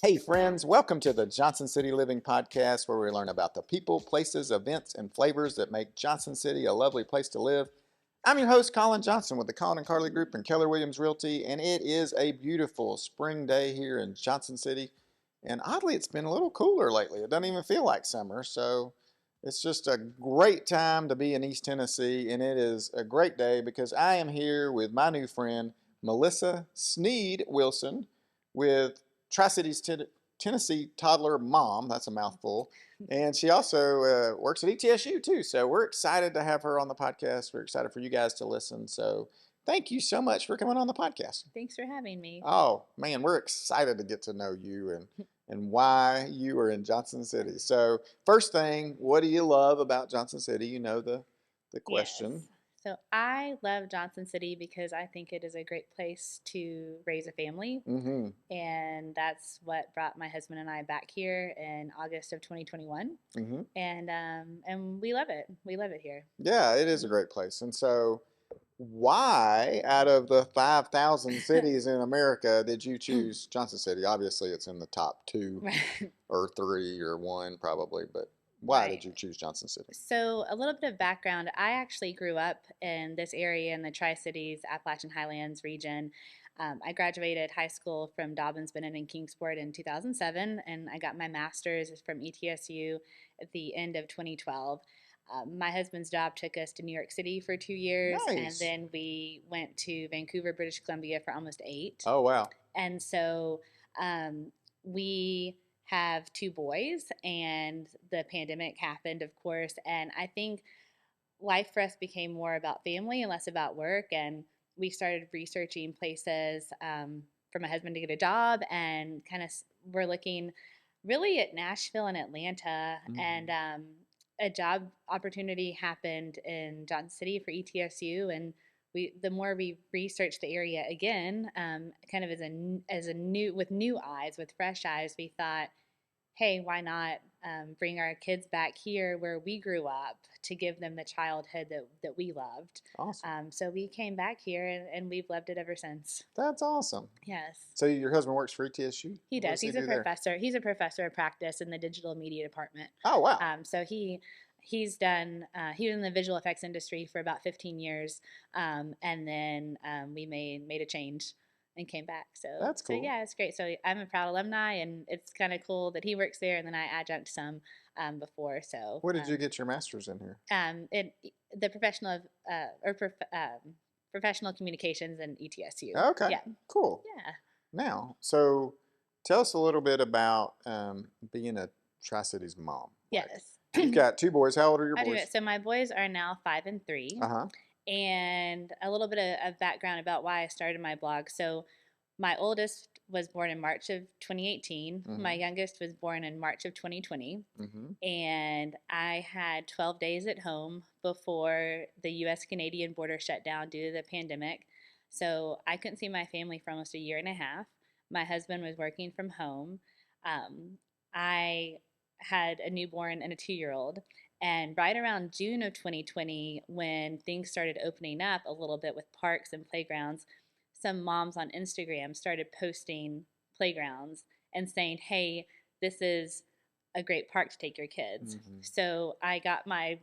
Hey friends, welcome to the Johnson City Living Podcast, where we learn about the people, places, events, and flavors that make Johnson City a lovely place to live. I'm your host, Colin Johnson, with the Colin and Carly Group and Keller Realty, and it is a beautiful spring day here in Johnson City. And oddly, it's been a little cooler lately. It doesn't even feel like summer, so it's just a great time to be in East Tennessee, and it is a great day because I am here with my new friend, Melissa Sneed Wilson, with Tri-Cities Tennessee Toddler Mom. That's a mouthful. And she also works at ETSU too. So we're excited to have her on the podcast. We're excited for you guys to listen. So thank you so much for coming on the podcast. Thanks for having me. Oh, man, we're excited to get to know you and why you are in Johnson City. So first thing, what do you love about Johnson City? You know the question. Yes. So I love Johnson City because I think it is a great place to raise a family. Mm-hmm. And that's what brought my husband and I back here in August of 2021. Mm-hmm. And we love it. We love it here. Yeah, it is a great place. And so why, out of the 5,000 cities in America, did you choose Johnson City? Obviously, it's in the top two Right. or three or one, probably, but why Right. did you choose Johnson City? So a little bit of background. I actually grew up in this area in the Tri-Cities, Appalachian Highlands region. I graduated high school from Dobbins, Bennett, and Kingsport in 2007, and I got my master's from ETSU at the end of 2012. My husband's job took us to New York City for 2 years, and Nice. then we went to Vancouver, British Columbia for almost 8. Oh, wow. And so we have 2 boys, and the pandemic happened, of course. And I think life for us became more about family and less about work. And we started researching places for my husband to get a job, and kind of we're looking really at Nashville and Atlanta. Mhm. And a job opportunity happened in Johnson City for ETSU, and the more we researched the area again, kind of as a new with new eyes, with fresh eyes, we thought, hey, why not bring our kids back here where we grew up to give them the childhood that we loved. Awesome. So we came back here, and we've loved it ever since. That's awesome. Yes. So your husband works for ETSU? He What does. He's he a do there? professor. He's a professor of practice in the digital media department. Oh, wow. So he's done. He was in the visual effects industry for about 15 years, and then we made a change and came back. So That's cool. So yeah, it's great. So I'm a proud alumni, and it's kind of cool that he works there, and then I adjunct some before. So Where did you get your master's in here? The professional communications and ETSU. Okay. Yeah. Cool. Yeah. Now, so tell us a little bit about being a Tri-Cities mom. Yes. You've got 2 boys. How old are your I do boys? it. So my boys are now 5 and 3. Uh-huh. And a little bit of background about why I started my blog. So my oldest was born in March of 2018. Mhm. My youngest was born in March of 2020. Mm-hmm. And I had 12 days at home before the U.S.-Canadian border shut down due to the pandemic. So I couldn't see my family for almost a year and a half. My husband was working from home. I had a newborn and a 2-year-old. And right around June of 2020, when things started opening up a little bit with parks and playgrounds, some moms on Instagram started posting playgrounds and saying, hey, this is a great park to take your kids. Mm-hmm. So I got my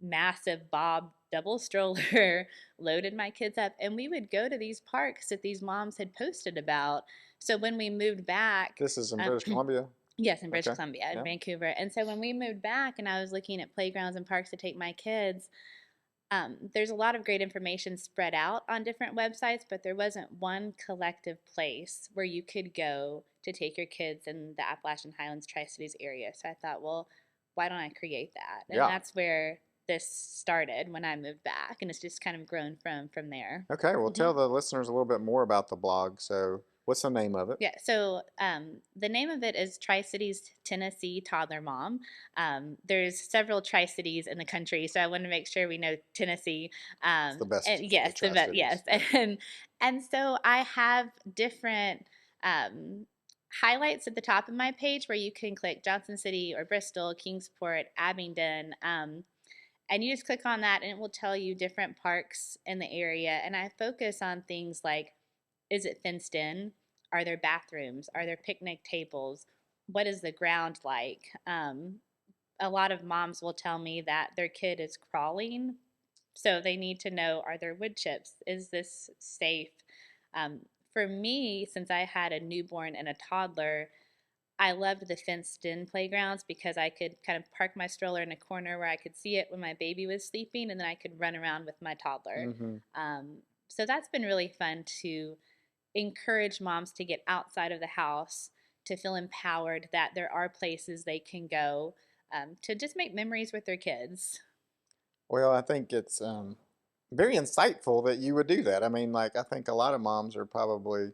massive Bob double stroller, loaded my kids up, and we would go to these parks that these moms had posted about. So when we moved back... This is in British Columbia? Yes, in British Okay. Columbia, in Yeah. Vancouver. And so when we moved back and I was looking at playgrounds and parks to take my kids, there's a lot of great information spread out on different websites, but there wasn't one collective place where you could go to take your kids in the Appalachian Highlands Tri-Cities area. So I thought, well, why don't I create that? And Yeah. that's where this started when I moved back, and it's just kind of grown from there. Okay, well, tell the listeners a little bit more about the blog. So what's the name of it? Yeah, so the name of it is Tri-Cities Tennessee Toddler Mom. There's several Tri-Cities in the country, so I want to make sure we know Tennessee. It's the best. And yes, the best. Yes, and so I have different highlights at the top of my page where you can click Johnson City or Bristol, Kingsport, Abingdon. And you just click on that and it will tell you different parks in the area. And I focus on things like, is it fenced in? Are there bathrooms? Are there picnic tables? What is the ground like? A lot of moms will tell me that their kid is crawling, so they need to know, are there wood chips? Is this safe? Um, for me, since I had a newborn and a toddler, I loved the fenced in playgrounds because I could kind of park my stroller in a corner where I could see it when my baby was sleeping, and then I could run around with my toddler. Mm-hmm. So that's been really fun to encourage moms to get outside of the house, to feel empowered that there are places they can go, to just make memories with their kids. Well, I think it's very insightful that you would do that. I mean, like, I think a lot of moms are probably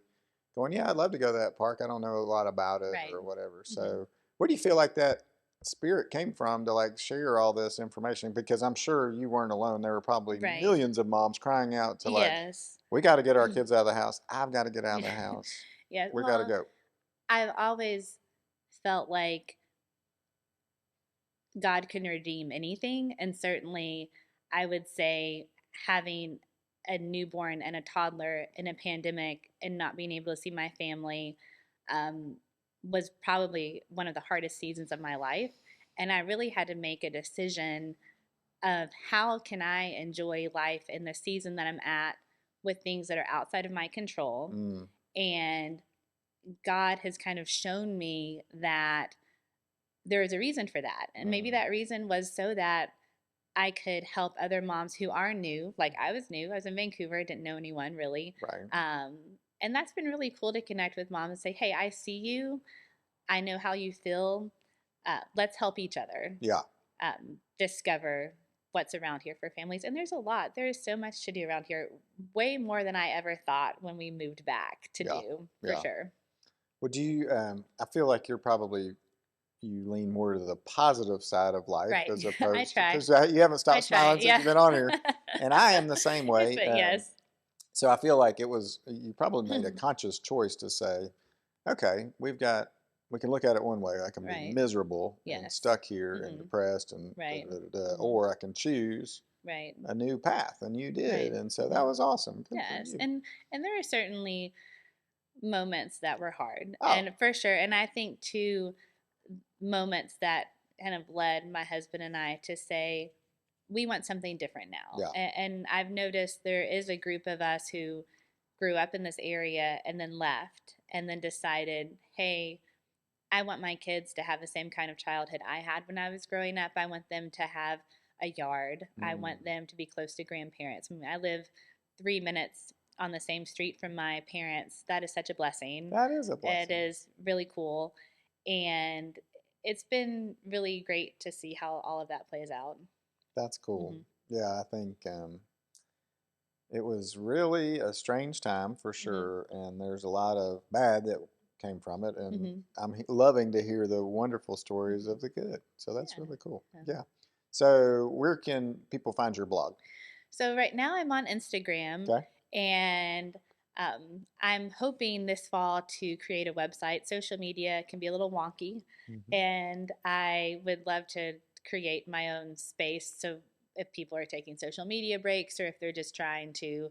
going, yeah, I'd love to go to that park. I don't know a lot about it Right. or whatever. Mm-hmm. So, where do you feel like that spirit came from to like share all this information? Because I'm sure you weren't alone. There were probably Right. millions of moms crying out to like, Yes. we got to get our kids out of the house. I've got to get out of Yeah. the house. Yeah. We got to Well, go. I've always felt like God can redeem anything. And certainly, I would say having a newborn and a toddler in a pandemic and not being able to see my family um, was probably one of the hardest seasons of my life. And I really had to make a decision of how can I enjoy life in the season that I'm at with things that are outside of my control. Mm, And God has kind of shown me that there is a reason for that. And maybe mm, that reason was so that I could help other moms who are new. Like I was new, I was in Vancouver, didn't know anyone really. right. Um, and that's been really cool to connect with moms and say, hey, I see you. I know how you feel. Let's help each other Yeah. discover what's around here for families. And there's a lot. There is so much to do around here, way more than I ever thought when we moved back to Yeah. do, for Yeah. sure. Would you, I feel like you're probably, you lean more to the positive side of life Right. as I opposed to, try. because you haven't I stopped try. smiling since Yeah. you've been on here. And I am the same way. But yes. So I feel like it was, you probably made a conscious choice to say, okay, we can look at it one way. I can be Right. miserable and Yes. stuck here and Mm-hmm. depressed and Right. Mm-hmm. or I can choose Right. a new path. And you did. Right. And so that Mm-hmm. was awesome. Good for Yes. you. And there are certainly moments that were hard. Oh, And for sure. And I think too, moments that kind of led my husband and I to say, we want something different now. yeah. And I've noticed there is a group of us who grew up in this area and then left and then decided, hey, I want my kids to have the same kind of childhood I had when I was growing up. I want them to have a yard. I Mm, want them to be close to grandparents. I mean, I live 3 minutes on the same street from my parents. That is such a blessing. that is a It blessing. is really cool. And it's been really great to see how all of that plays out. That's cool. Mm-hmm. Yeah, I think it was really a strange time for Mm-hmm. sure, and there's a lot of bad that came from it, and Mm-hmm. I'm loving to hear the wonderful stories Mm-hmm. of the good. So that's Yeah. really cool. Yeah. Yeah. So where can people find your blog? So right now I'm on Instagram, Okay. and I'm hoping this fall to create a website. Social media can be a little wonky, Hmm. and I would love to create my own space. So if people are taking social media breaks or if they're just trying to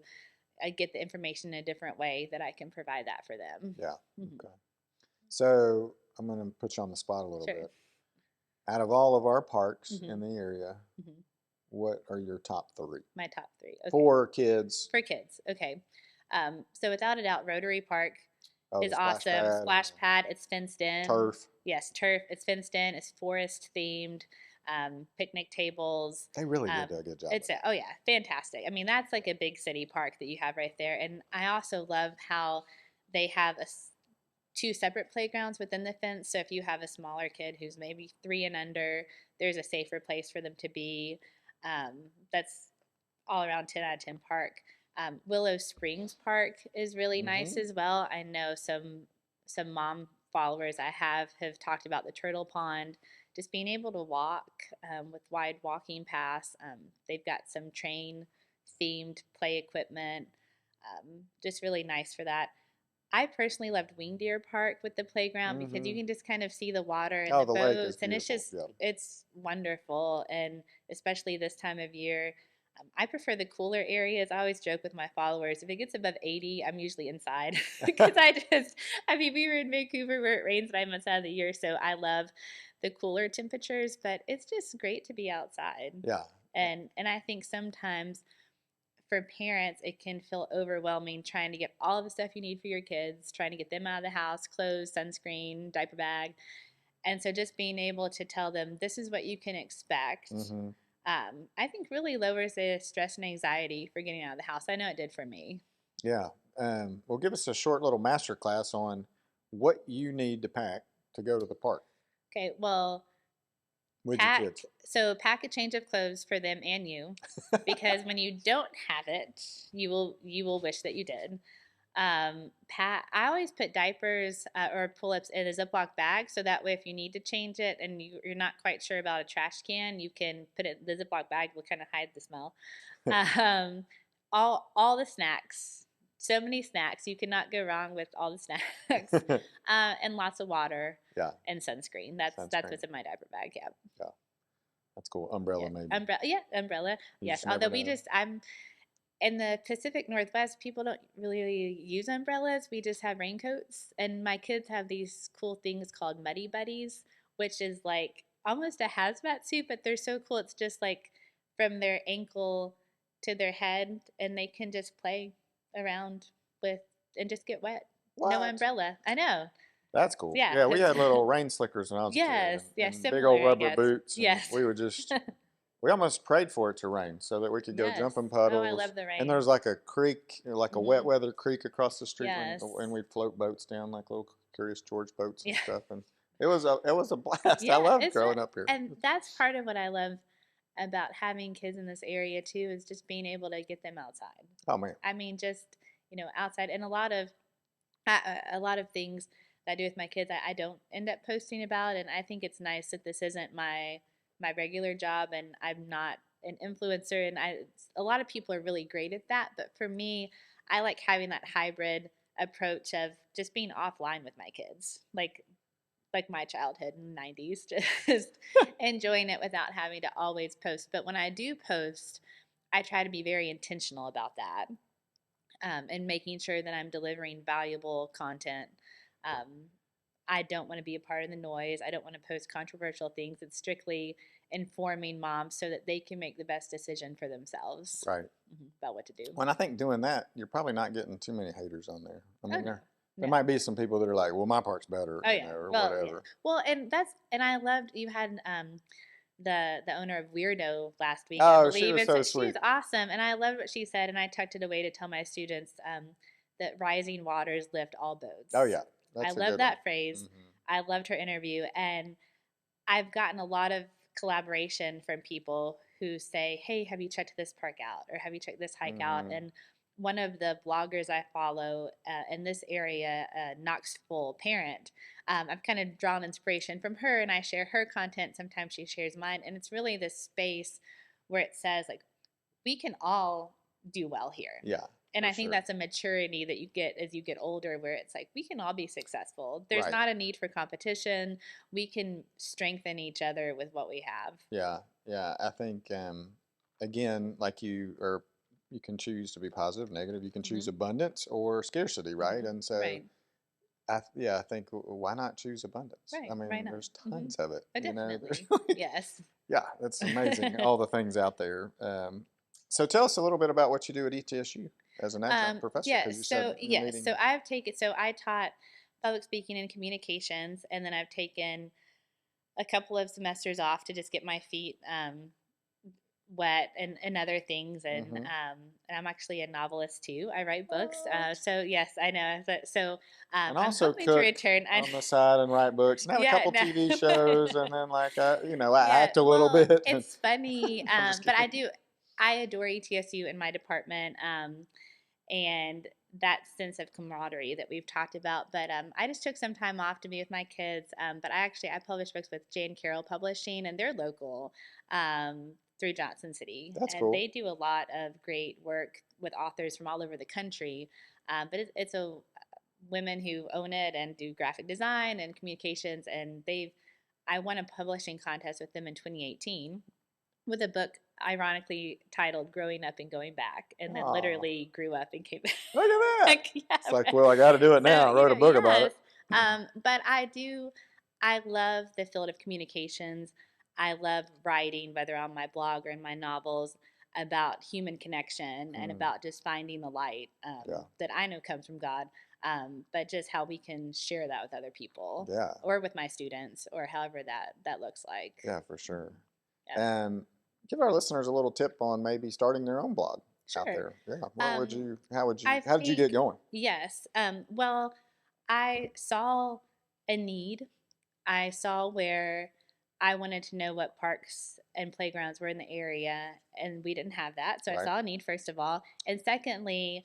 get the information in a different way, that I can provide that for them. Yeah. Mm-hmm. Okay. So I'm going to put you on the spot a little Sure. bit. Out of all of our parks Mm-hmm. in the area, Mm-hmm. what are your top three My top three. Okay. for kids? For kids. Okay. So without a doubt, Rotary Park Oh, is the splash awesome. pad, Splash pad, it's fenced in. turf. Yes, turf. It's fenced in. It's forest themed. Picnic tables. They really did a good job. It's oh yeah, fantastic. I mean, that's like a big city park that you have right there. And I also love how they have two separate playgrounds within the fence. So if you have a smaller kid who's maybe 3 and under, there's a safer place for them to be. That's all around 10 out of 10 park. Willow Springs Park is really nice Mm-hmm. as well. I know some mom followers I have talked about the turtle pond, just being able to walk with wide walking paths. They've got some train themed play equipment, just really nice for that. I personally loved Wing Deer Park with the playground because you Mm-hmm. can just kind of see the water and Oh, the the lake is boats, and it's beautiful. just Yeah. it's wonderful. And especially this time of year, I prefer the cooler areas. I always joke with my followers, if it gets above 80, I'm usually inside because I mean, we were in Vancouver where it rains 9 months out of the year, so I love the cooler temperatures, but it's just great to be outside. Yeah. And I think sometimes for parents, it can feel overwhelming trying to get all the stuff you need for your kids, trying to get them out of the house, clothes, sunscreen, diaper bag. And so just being able to tell them this is what you can expect, Mm-hmm. I think really lowers the stress and anxiety for getting out of the house. I know it did for me. Yeah. Well, give us a short little master class on what you need to pack to go to the park Okay, well, with your pack kids. so pack a change of clothes for them and you, because when you don't have it, you will wish that you did. I always put diapers or pull-ups in a Ziploc bag, so that way if you need to change it and you're not quite sure about a trash can, you can put it. The Ziploc bag will kind of hide the smell. Um, all the snacks, so many snacks. You cannot go wrong with all the snacks, and lots of water Yeah. and sunscreen. That's Sunscreen. what's in my diaper bag. Yeah. Yeah. That's cool. Umbrella, Yeah. maybe. Umbrella. Yeah, umbrella. You Yes. just Although never know. I'm in the Pacific Northwest, people don't really use umbrellas. We just have raincoats, and my kids have these cool things called Muddy Buddies, which is like almost a hazmat suit, but they're so cool. It's just like from their ankle to their head, and they can just play around with and just get wet. No What? umbrella. I know. That's cool. Yeah. Yeah, we had little rain slickers when I was a kid, Yes. Yeah. and big Similar, old I rubber guess. boots, and Yes. we would just we almost prayed for it to rain so that we could go Yes. jumping Oh, I puddles. love the And rain. there's like a creek, like a wet Hmm. weather creek across the street, Yes. when we'd float boats down, like little Curious George boats and Yeah. stuff. And it was a blast. I Yeah. loved It's growing up here. and that's part of what I love about having kids in this area too, is just being able to get them outside. Oh man. I mean, just outside, and a lot of things that I do with my kids, I don't end up posting about, and I think it's nice that this isn't my regular job, and I'm not an influencer, and a lot of people are really great at that, but for me, I like having that hybrid approach of just being offline with my kids, like my childhood in the 90s, just enjoying it without having to always post. But when I do post, I try to be very intentional about that, and making sure that I'm delivering valuable content. Um, I don't want to be a part of the noise. I don't want to post controversial things. It's strictly informing moms so that they can make the best decision for themselves, Right. about what to do. When I think doing that, you're probably not getting too many haters on there. I mean, Oh, no. there No. might be some people that are like, well, my part's better, Oh yeah. or Well, yeah. whatever. Well, and I loved you had the owner of Weirdo last week, I Oh, she believe. was And so so she was sweet. awesome, and I loved what she said, and I tucked it away to tell my students that rising waters lift all boats. Oh yeah, I that's a love good that one. phrase. Mhm. I loved her interview, and I've gotten a lot of collaboration from people who say, "Hey, have you checked this park out, or have you checked this hike out?" Mhm. And one of the bloggers I follow in this area, Knoxville Parent, I've kind of drawn inspiration from her, and I share her content. Sometimes she shares mine, and it's really this space where it says like we can all do well here. Yeah, And for I think sure. that's a maturity that you get as you get older, where it's like we can all be successful. There's Right. not a need for competition. We can strengthen each other with what we have. Yeah, yeah. I think again, like you can choose to be positive, negative. You can choose Hmm. abundance or scarcity, right? Hmm. And so, Right, I think why not choose abundance? I right, right mean, not. there's Hmm. tons of it. Oh, There's definitely. Yes. yeah, it's amazing all the things out there. So tell us a little bit about what you do at ETSU as an adjunct professor, because you said you're Yes. meeting. So I taught public speaking and communications, and then I've taken a couple of semesters off to just get my feet wet and other things, Hmm. and I'm actually a novelist too. I write books, What? so yes, I know. And I'm also hoping to cook return. on the side and write books and have a Yeah, couple TV no. shows, and then like I Yeah, act a little well, bit. it's funny, I'm just but kidding. I adore ETSU in my department, and that sense of camaraderie that we've talked about. But I just took some time off to be with my kids. But I published books with Jane Carroll Publishing, and they're local, through Johnson City, That's and cool. they do a lot of great work with authors from all over the country. But it's a women who own it and do graphic design and communications, and I won a publishing contest with them in 2018 with a book ironically titled Growing Up and Going Back, and then Oh, literally grew up and came look at that. back. Yeah, It's like, right. well, I got to do it now. So, I wrote a book about yes. it. But I love the field of communications. I love writing, whether on my blog or in my novels, about human connection and Mm, about just finding the light yeah, that I know comes from God, but just how we can share that with other people yeah, or with my students or however that looks like. yeah, for sure. Yeah. And give our listeners a little tip on maybe starting their own blog out Sure. there. Yeah, Um, I how did you get think, going? yes. Well, I saw a need. I saw where I wanted to know what parks and playgrounds were in the area, and we didn't have that. So I Right. saw a need, first of all. And secondly,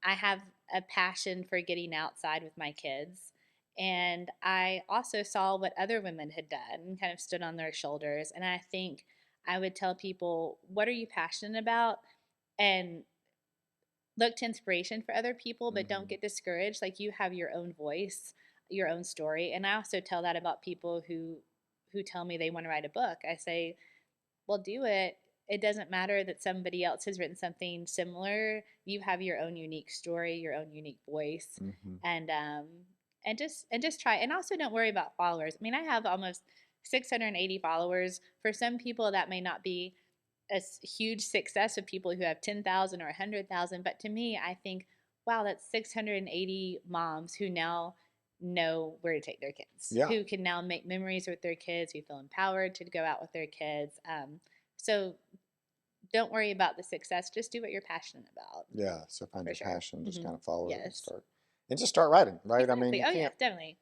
I have a passion for getting outside with my kids. And I also saw what other women had done and kind of stood on their shoulders. And I think I would tell people, what are you passionate about? And look to inspiration for other people, but don't Hmm. get discouraged. Like, you have your own voice, your own story. And I also tell that about people who tell me they want to write a book. I say, well, do it. It doesn't matter that somebody else has written something similar. You have your own unique story, your own unique voice, Hmm. and just try. And also, don't worry about followers. I mean, I have almost 680 followers. For some people, that may not be a huge success of people who have 10,000 or 100,000. But to me, I think, wow, that's 680 moms who now know where to take their kids, Yeah, who can now make memories with their kids, who feel empowered to go out with their kids. So don't worry about the success. Just do what you're passionate about, yeah. So find for your sure. passion, just Hmm. kind of follow it Yes, and just start writing, right? I mean, exactly. you Oh, yeah, can't. definitely.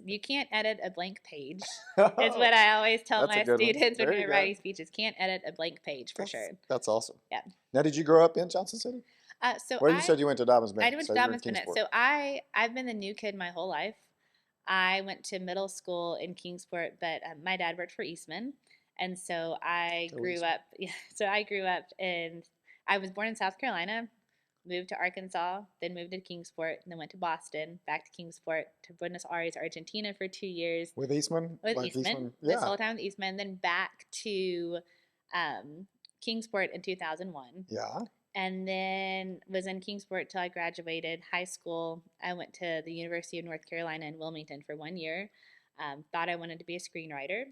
You can't edit a blank page. Is what I always tell That's a my good one. students when There you we're go. writing speeches. Can't edit a blank page, for sure. That's awesome. Yeah. Now, did you grow up in Johnson City? So Well, you said you went to Dobbins I Bennett, went so to you were in Dobbins Bennett. Kingsport. So I've been the new kid my whole life. I went to middle school in Kingsport, but my dad worked for Eastman, and so I Go grew Eastman. up. Yeah, so I grew up in. I was born in South Carolina, moved to Arkansas, then moved to Kingsport, and then went to Boston, back to Kingsport, to Buenos Aires, Argentina for 2 years With Eastman, with like Eastman. Eastman, This yeah, whole time with Eastman, then back to Kingsport in 2001, yeah. and then was in Kingsport till I graduated high school. I went to the University of North Carolina in Wilmington for 1 year. Thought I wanted to be a screenwriter,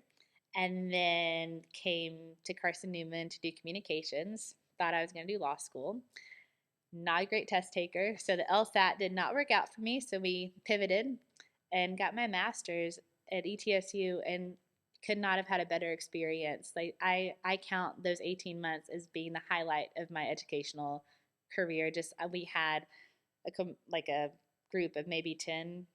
and then came to Carson Newman to do communications. Thought I was going to do law school. Not a great test taker, so the LSAT did not work out for me. So we pivoted and got my master's at ETSU, and could not have had a better experience. Like, I count those 18 months as being the highlight of my educational career. Just we had like a group of maybe 10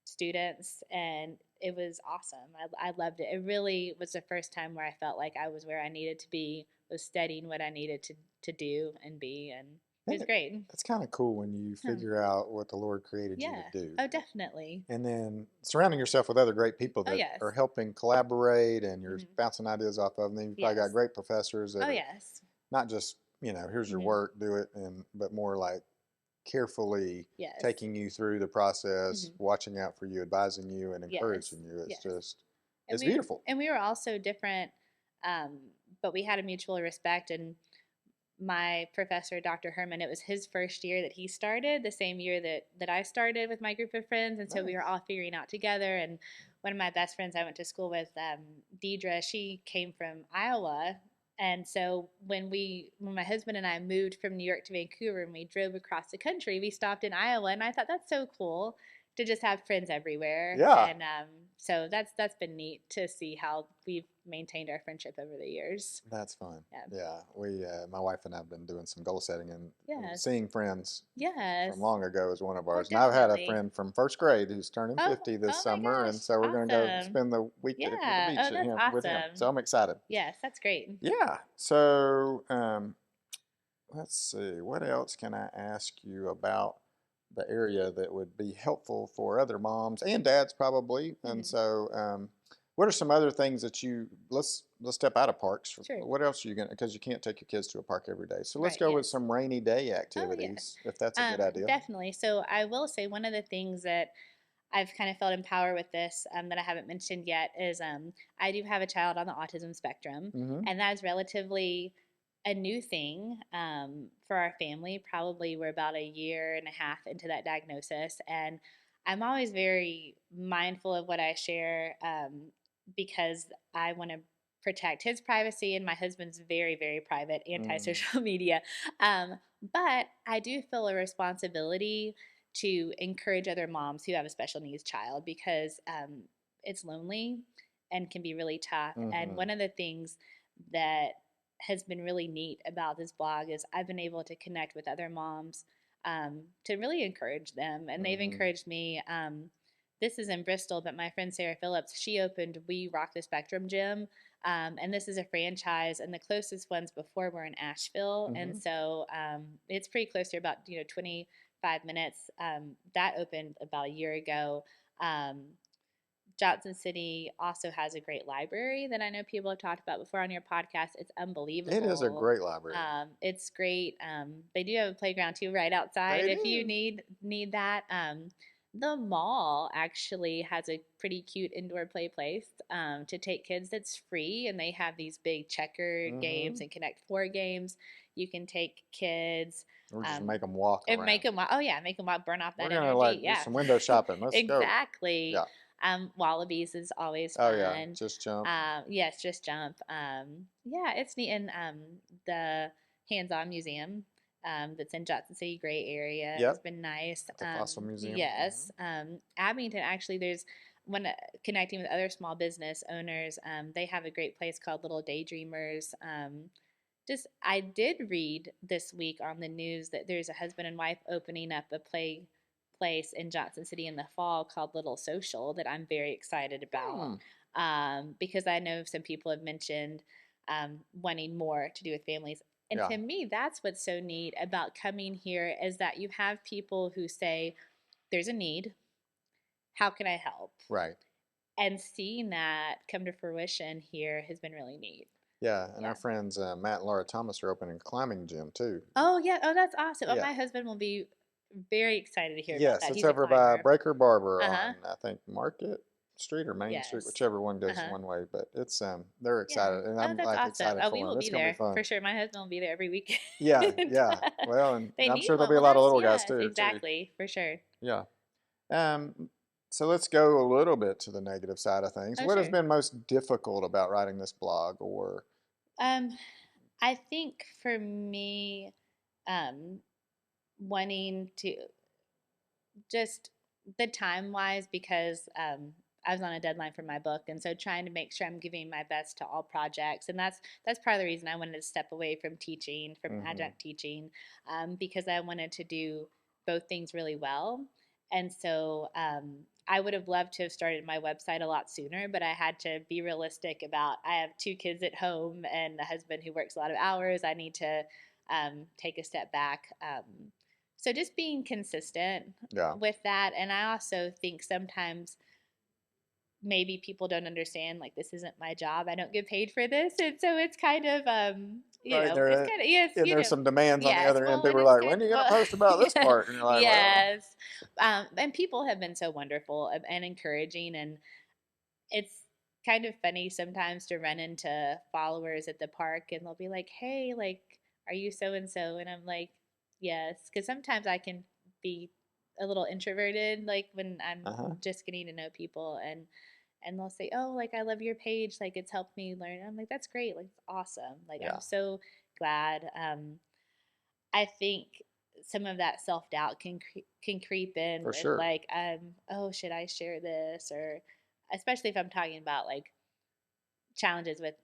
students, and it was awesome. I loved it. It really was the first time where I felt like I was where I needed to be, was studying what I needed to do and be, and it And was great. it's kind of cool when you Hmm. figure out what the Lord created you Yeah. to do. Oh, definitely. And then surrounding yourself with other great people Oh, that yes. are helping collaborate and you're Hmm. bouncing ideas off of them. Then you've probably got Yes. great professors that Oh, are yes. not just, here's your Hmm. work, do it, but more like carefully Yes. taking you through the process, Hmm. watching out for you, advising you, and Yes. encouraging you. It's Yes. just, And it's beautiful. we were also different, but we had a mutual respect. And my professor, Dr. Herman, it was his first year that he started, the same year that I started with my group of friends, and so we were Nice. all figuring out together. And one of my best friends I went to school with, Deidre, she came from Iowa. And so when my husband and I moved from New York to Vancouver and we drove across the country, we stopped in Iowa, and I thought, that's so cool to just have friends everywhere. Yeah, And so that's been neat to see how we've maintained our friendship over the years. that's fun. Yeah. Yeah, my wife and I have been doing some goal setting and Yes. seeing friends Yes. from long ago is one of Oh, ours. And I've had a definitely. friend from first grade who's turning Oh, 50 this oh my summer, and gosh. so we're going to go Awesome. spend the week at the Yeah. beach Oh, that's with him. So awesome. I'm excited. Yes, that's great. Yeah. So let's see. What else can I ask you about the area that would be helpful for other moms and dads probably? And Hmm. so, what are some other things that let's step out of parks. Sure. What else are you gonna? Because you can't take your kids to a park every day. So let's Right. go with Yes. some rainy day Oh, yes. activities, if that's a good idea. Definitely. So I will say one of the things that I've kind of felt empowered with this that I haven't mentioned yet is I do have a child on the autism spectrum, Mm-hmm. and that's relatively a new thing for our family. Probably we're about a year and a half into that diagnosis, and I'm always very mindful of what I share because I want to protect his privacy, and my husband's very, very private, anti-social media. Um, but I do feel a responsibility to encourage other moms who have a special needs child because it's lonely and can be really tough. And Mm-hmm. one of the things that has been really neat about this blog is I've been able to connect with other moms to really encourage them, and they've Mm-hmm. encouraged me. This is in Bristol, but my friend Sarah Phillips, she opened We Rock the Spectrum Gym, and this is a franchise, and the closest ones before were in Asheville, and Mm-hmm. so it's pretty close to about 25 minutes. That opened about a year ago. Um, Johnson City also has a great library that I know people have talked about before on your podcast. It's It is a unbelievable. great library. It's great. They do have a playground too right outside They if you do. need that. The mall actually has a pretty cute indoor play place to take kids that's free, and they have these big checkered games Mm-hmm. and Connect Four games. You can take kids Or just um, make them walk and make around. them. Oh yeah, make them burn off We're that gonna energy. like do Yeah, some window shopping. Let's go. exactly. Yeah. Wallabies is always Oh yeah. fun. Just jump. Yes, just jump. Yeah, it's neat. And the hands-on museum that's in Johnson City Gray area has Yep. been nice. At the fossil museum. Yes. Abington, actually, there's when connecting with other small business owners, they have a great place called Little Daydreamers. Just I did read this week on the news that there's a husband and wife opening up a place in Johnson City in the fall called Little Social that I'm very excited about Hmm. because I know some people have mentioned wanting more to do with families. And Yeah. to me, that's what's so neat about coming here is that you have people who say, there's a need. How can I help? Right. And seeing that come to fruition here has been really neat. Yeah. And Yeah. our friends Matt and Laura Thomas are opening a climbing gym too. Oh, yeah. Oh, that's awesome. Oh, Yeah. my husband will be very excited to hear about Yes, that. it's He's a over by climber. Breaker Barber Uh-huh. on I think Market Street or Main Street, Yes. whichever one goes Uh-huh. one way. But it's they're Yeah. excited, and Oh, I'm that's like awesome. excited Oh, we for will them. It's be gonna be there fun. for sure. My husband will be there every weekend. Yeah, yeah. Well, and They I'm need sure there'll one. be a Well, lot of that's little guys yes, too. exactly, for sure. Yeah. So let's go a little bit to the negative side of things. Oh, What has sure. been most difficult about writing this blog, or Um, I think for me, um, wanting to just the time wise because I was on a deadline for my book, and so trying to make sure I'm giving my best to all projects, and that's part of the reason I wanted to step away from teaching, from mm-hmm. adjunct teaching, because I wanted to do both things really well, and so I would have loved to have started my website a lot sooner, but I had to be realistic about I have two kids at home and a husband who works a lot of hours. I need to take a step back. So just being consistent Yeah, with that. And I also think sometimes maybe people don't understand like this isn't my job. I don't get paid for this. And so it's kind of right it's there, kind of yes, and there's some demands on the yes. other end. Well, and People are it's like, kind "When are you going to well post about this yeah, part?" And you're like, "Well, yes. And people have been so wonderful and encouraging, and it's kind of funny sometimes to run into followers at the park and they'll be like, "Hey, like, are you so and so?" And I'm like, "Yes," because sometimes I can be a little introverted, like when I'm uh-huh, just getting to know people, and they'll say, "Oh, like I love your page, like it's helped me learn." I'm like, "That's great, like it's awesome, like I'm yeah, so glad." I think some of that self doubt can creep in for with sure." like, oh, should I share this, or especially if I'm talking about like challenges with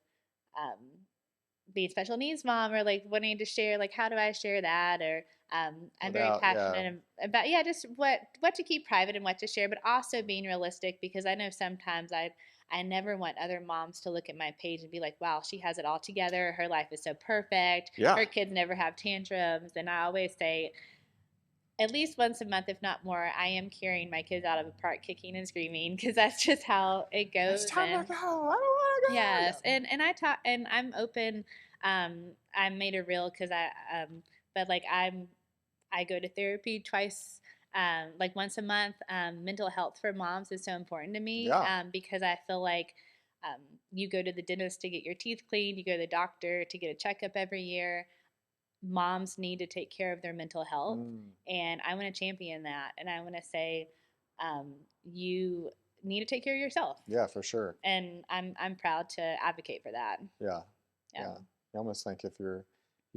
um, being special needs mom or like wanting to share like how do I share that or I'm very Without, yeah, passionate about yeah just what to keep private and what to share but also being realistic because I know sometimes I never want other moms to look at my page and be like wow she has it all together her life is so perfect yeah, her kids never have tantrums and I always say at least once a month, if not more, I am carrying my kids out of a park kicking and screaming because that's just how it it's goes. time to And go. I don't want to go. yes, Yeah, and I talk and I'm open. I made a reel because but like I go to therapy twice Like once a month. Mental health for moms is so important to me Yeah. because I feel like you go to the dentist to get your teeth cleaned, you go to the doctor to get a checkup every year. Moms need to take care of their mental health, Mm. and I want to champion that. And I want to say, you need to take care of yourself, Yeah, for sure. and I'm proud to advocate for that. Yeah. Yeah. Yeah. I almost think if you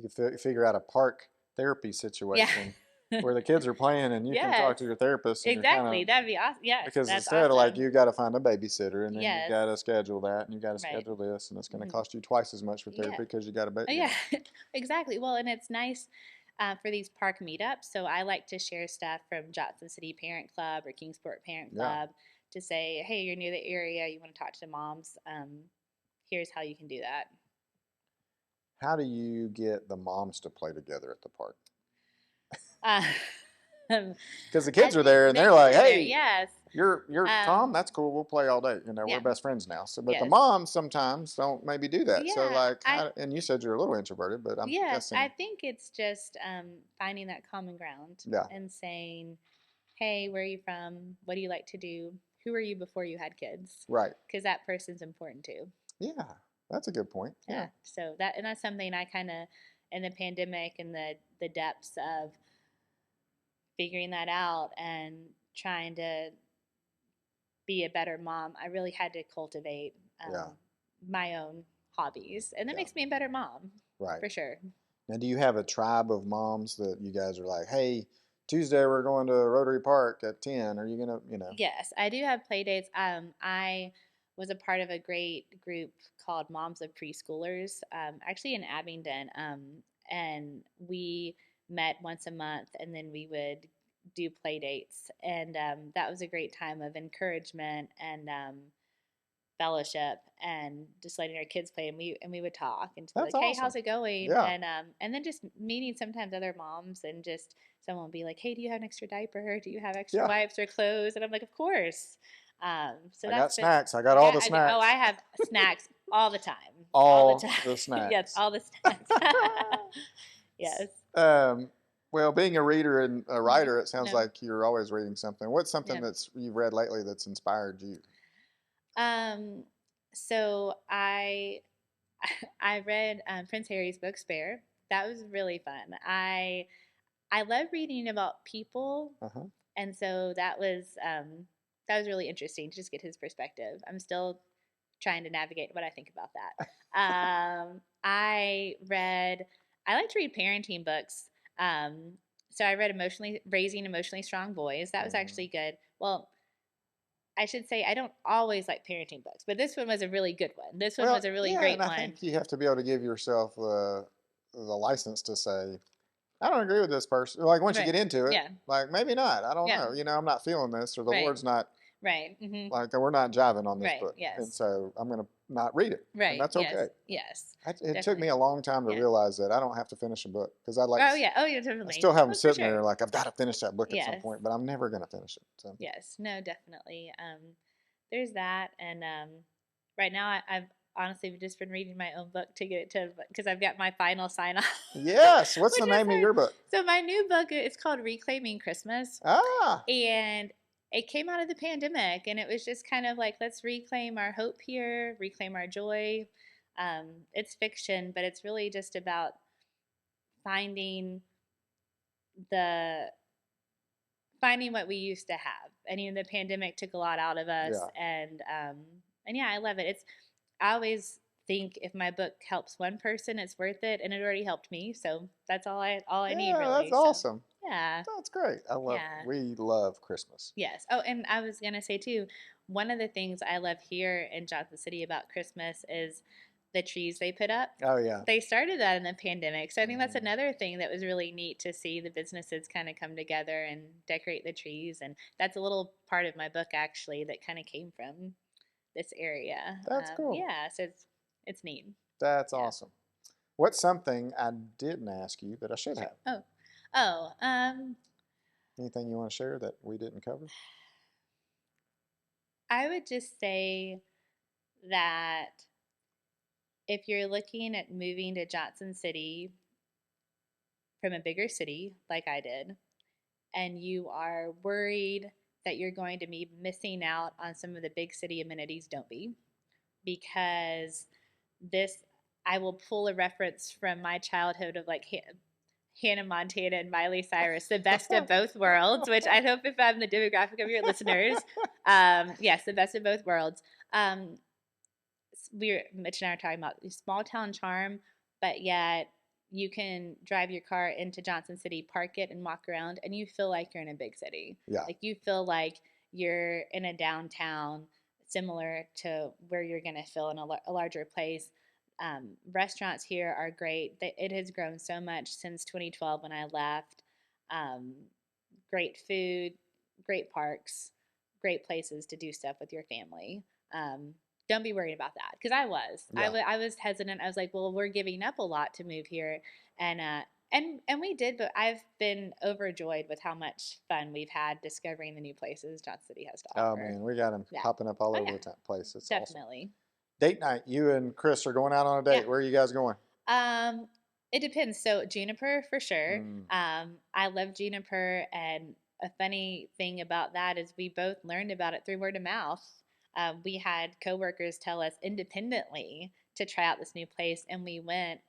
could figure out a park therapy Yeah. situation where the kids are playing and you can talk Yes. to your therapist and you're kind Exactly. of, That'd be awesome. Yes, because that's instead of like awesome. you got to find a babysitter and then you Yes. got to schedule that and you got to Right. schedule this and it's going to Hmm. cost you twice as much for Yeah. therapy because you got to, Yeah. Exactly. Well, and it's nice for these park meetups. So I like to share stuff from Johnson City Parent Club or Kingsport Parent yeah. Club to say, hey, you're near the area, you want to talk to moms. Here's how you can do that. How do you get the moms to play together at the park? Uh, Because the I kids are think there and the they're kids like, are there. hey, Yes. you're Um, Tom, that's cool. We'll play all day. You know, we're yeah. best friends now. So, but the Yes. moms sometimes don't maybe do that. So, Yeah. like, and you said you're a little introverted, but I'm Yes. I guessing, think it's just finding that common ground yeah, and saying, hey, where are you from? What do you like to do? Who were you before you had kids? right. Because that person's important too. Yeah, that's a good point. Yeah. Yeah. So that's something I kind of in the pandemic and the depths of figuring that out and trying to be a better mom, I really had to cultivate Yeah. my own hobbies, and that Yeah. makes me a better mom Right. for sure. Now, do you have a tribe of moms that you guys are like, hey, Tuesday we're going to Rotary Park at 10? Are you going to, you know? Yes, I do have play dates. I was a part of a great group called Moms of Preschoolers, actually in Abingdon, and we met once a month, and then we would do play dates, and that was a great time of encouragement and fellowship and just letting our kids play, and we would talk and just be That's like, hey, awesome. how's it going? Yeah. And then just meeting sometimes other moms, and just someone will be like, hey, do you have an extra diaper, do you have extra Yeah. wipes or clothes? And I'm like, of course. So I got that's been, snacks. I got all yeah, the oh, I snacks. have snacks all the time. All the All time. the Yes, snacks. all the snacks. Yes. um, well, being a reader and a Mhm. writer, it sounds No. like you're always reading something. What's something Yeah. that's you've read lately that's inspired you? Um, so I read Prince Harry's book Spare. That was really fun. I love reading about people, Uh-huh. and so that was really interesting to just get his perspective. I'm still trying to navigate what I think about that. I like to read parenting books. So I read Emotionally Raising Emotionally Strong Boys. That was Mm. actually good. Well, I should say I don't always like parenting books, but this one was a really good one. This one Well, was a really yeah, and great I one. think you have to be able to give yourself the license to say, I don't agree with this person. Like once you Right. get into it, Yeah. like maybe not. I don't Yeah. know. You know, I'm not feeling this, or the Right. Lord's not Right. Hmm. like we're not jiving on this Right. book, and Yes. so I'm gonna not read it, and Right. that's Yes. okay. Yes. It took me Definitely. a long time to Yeah. realize that I don't have to finish a book because I like Oh yeah. Oh yeah. I Definitely. still have them Oh, for sitting there sure. like I've got to finish that book at some Yes. point, but I'm never gonna finish it. So Yes. No. Definitely. There's that, and right now I've honestly just been reading my own book to get it to because I've got my final sign off, yes, what's which the is name of hard. your book? So my new book it's called Reclaiming Christmas, Ah, and it came out of the pandemic, and it was just kind of like let's reclaim our hope here, reclaim our joy. It's fiction, but it's really just about finding the finding what we used to have. And the pandemic took a lot out of us, yeah, and yeah, I love it. It's I always think if my book helps one person, it's worth it, and it already helped me. So that's all I need yeah, that's really. So awesome. yeah, That's great. yeah, We love Christmas. yes. Oh, and I was gonna say too, one of the things I love here in Johnson City about Christmas is the trees they put up. Oh yeah. They started that in the pandemic. So I think that's Mhm. another thing that was really neat to see the businesses kind of come together and decorate the trees. And that's a little part of my book actually that kind of came from this area. That's cool. Yeah, so it's neat. That's Yeah. awesome. What's something I didn't ask you that I should have? Oh, oh. Anything you want to share that we didn't cover? I would just say that if you're looking at moving to Johnson City from a bigger city like I did, and you are worried that you're going to be missing out on some of the big city amenities, don't be. Because this, I will pull a reference from my childhood of like Hannah Montana and Miley Cyrus, the best of both worlds, which I hope if I'm the demographic of your listeners, yes, the best of both worlds. Mitch and I are talking about small town charm, but yet you can drive your car into Johnson City, park it, and walk around, and you feel like you're in a big city. Yeah. Like you feel like you're in a downtown, similar to where you're going to feel in a larger place. Restaurants here are great. It has grown so much since 2012 when I left. Great food, great parks, great places to do stuff with your family. Don't be worried about that, because I was. Yeah. I was hesitant. I was like, well, we're giving up a lot to move here, and we did. But I've been overjoyed with how much fun we've had discovering the new places Johnson City has to offer. Oh man, we got them popping up all over the place. It's definitely. Awesome. Date night. You and Chris are going out on a date. Where are you guys going? It depends. So Juniper for sure. I love Juniper, and a funny thing about that is we both learned about it through word of mouth. We had coworkers tell us independently to try out this new place, and we went,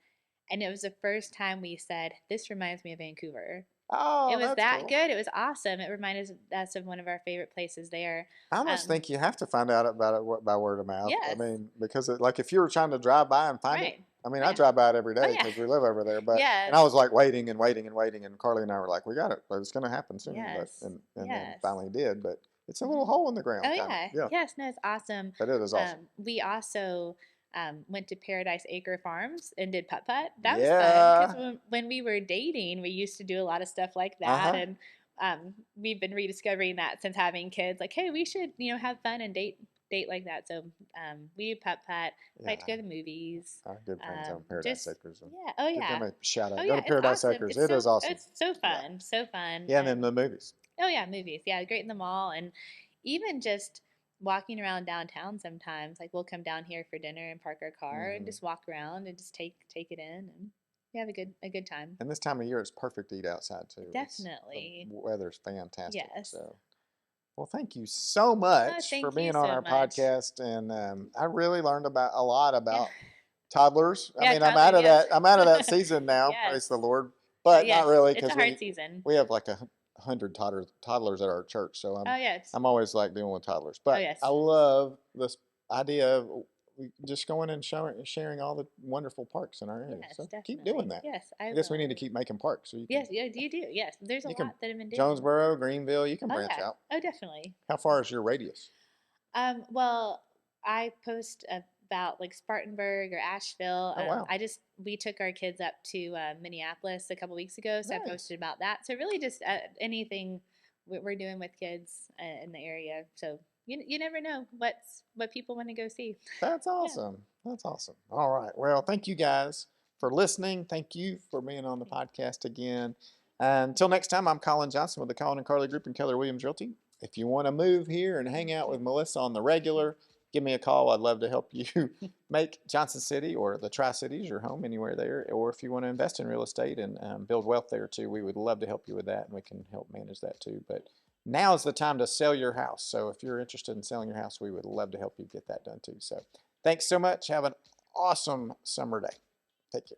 and it was the first time we said, "This reminds me of Vancouver." Oh, it was that cool. good. It was awesome. It reminded us of one of our favorite places there. I almost think you have to find out about it by word of mouth. Yes. I mean, because like if you were trying to drive by and find it, I mean, I drive by it every day because we live over there. But and I was like waiting, and Carly and I were like, we got it, but it's going to happen soon. Yes. But, and then finally did. But it's a little hole in the ground. Oh yeah. Yes. No, it's awesome. But it is awesome. We also went to Paradise Acre Farms and did putt-putt. That was fun, because when we were dating, we used to do a lot of stuff like that, and we've been rediscovering that since having kids. Like, hey, we should have fun and date like that. So we do putt-putt. Like to go to the movies. Our good friends on Paradise Acres. Give them a shout out. Oh, go to Paradise Acres. It is awesome. It's so fun. So fun. Yeah, and then the movies. Oh yeah, movies. Yeah, great in the mall, and even just walking around downtown sometimes. Like we'll come down here for dinner and park our car and just walk around and just take it in, and we have a good time. And this time of year it's perfect to eat outside too. Definitely. The weather's fantastic. Yes. So well, thank you so much for being on our podcast, and I really learned a lot about toddlers. I mean, I'm out of that season now. Praise the Lord. But not really, because it's a hard season. We have like 100 toddlers at our church, so I'm always like dealing with toddlers. But I love this idea of just going and sharing all the wonderful parks in our area. Yes, so definitely. Keep doing that. Yes, I guess we need to keep making parks. So yes, you do. Yes, there's a lot that have been doing. Jonesboro, Greenville, you can branch out. Oh, definitely. How far is your radius? Well, I post about like Spartanburg or Asheville. Oh, wow. We took our kids up to Minneapolis a couple weeks ago, so I posted about that. So really just anything we're doing with kids in the area. So you never know what people want to go see. That's awesome. That's awesome. All right. Well, thank you guys for listening. Thank you for being on the podcast again. Until next time, I'm Colin Johnson with the Colin and Carly Group and Keller Williams Realty. If you want to move here and hang out with Melissa on the regular, give me a call. I'd love to help you make Johnson City or the Tri-Cities your home, anywhere there. Or if you want to invest in real estate and build wealth there too, we would love to help you with that, and we can help manage that too. But now is the time to sell your house. So if you're interested in selling your house, we would love to help you get that done too. So thanks so much. Have an awesome summer day. Take care.